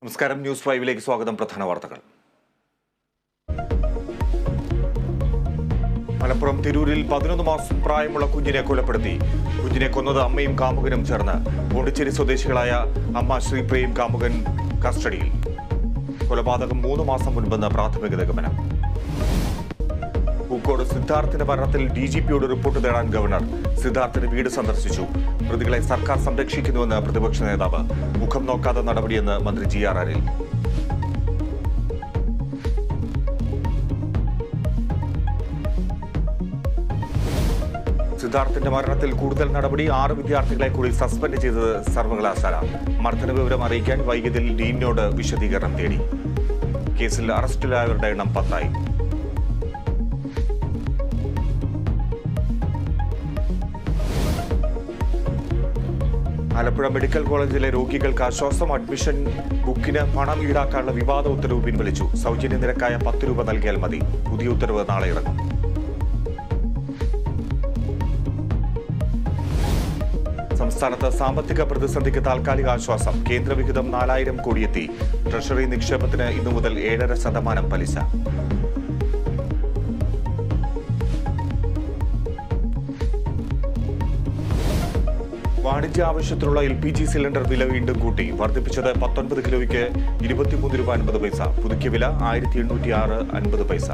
നമസ്കാരം. ന്യൂസ് 5ലേക്ക് സ്വാഗതം. പ്രധാന വാർത്തകൾ. മലപ്പുറം തിരൂരിൽ 11 മാസം പ്രായമുള്ള കുഞ്ഞിനെ കൊലപ്പെടുത്തി. കുഞ്ഞിനെ കൊന്നത് അമ്മയും കാമുകനും ചേർന്ന്. പോണ്ടിച്ചേരി സ്വദേശികളായ അമ്മ ശ്രീപ്രിയയും കാമുകൻ കസ്റ്റഡിയിൽ. കൊലപാതകം 3 മാസം മുൻപെന്ന് പ്രാഥമിക നിഗമനം. പൂക്കോട് സിദ്ധാർത്ഥിന്റെ മരണത്തിൽ DGPയോട് റിപ്പോർട്ട് തേടാൻ ഗവർണർ. സിദ്ധാർത്ഥിന്റെ വീട് സന്ദർശിച്ചു. പ്രതികളെ സർക്കാർ സംരക്ഷിക്കുന്നുവെന്ന് പ്രതിപക്ഷ നേതാവ്. മുഖം നോക്കാതെ നടപടിയെന്ന് മന്ത്രി GR അനിൽ. സിദ്ധാർത്ഥിന്റെ മരണത്തിൽ കൂടുതൽ നടപടി. 6 വിദ്യാർത്ഥികളെ കൂടി സസ്പെൻഡ് ചെയ്തത് സർവകലാശാല. മർദ്ദന വിവരം അറിയിക്കാൻ വൈകിയതിൽ ഡീനിനോട് വിശദീകരണം തേടി. കേസിൽ അറസ്റ്റിലായവരുടെ എണ്ണം 10ആയി. ആലപ്പുഴ മെഡിക്കൽ കോളേജിലെ രോഗികൾക്ക് ആശ്വാസം. അഡ്മിഷൻ ബുക്കിന് പണം ഈടാക്കാനുള്ള വിവാദ ഉത്തരവ് പിൻവലിച്ചു. സൗജന്യ നിരക്കായ 10 രൂപ നൽകിയാൽ മതി. പുതിയ ഉത്തരവ് നാളെ ഇറങ്ങും. സംസ്ഥാനത്ത് സാമ്പത്തിക പ്രതിസന്ധിക്ക് താൽക്കാലിക ആശ്വാസം. കേന്ദ്രവിഹിതം 4000 കോടിയെത്തി. ട്രഷറി നിക്ഷേപത്തിന് ഇന്നു മുതൽ 7.5% പലിശ. വാണിജ്യ ആവശ്യത്തിനുള്ള LPG സിലിണ്ടർ വില വീണ്ടും കൂട്ടി. വർദ്ധിപ്പിച്ചത് 19 കിലോയ്ക്ക് 23 രൂപ 50 പൈസ. പുതുക്കിയ വില 1806.50 പൈസ.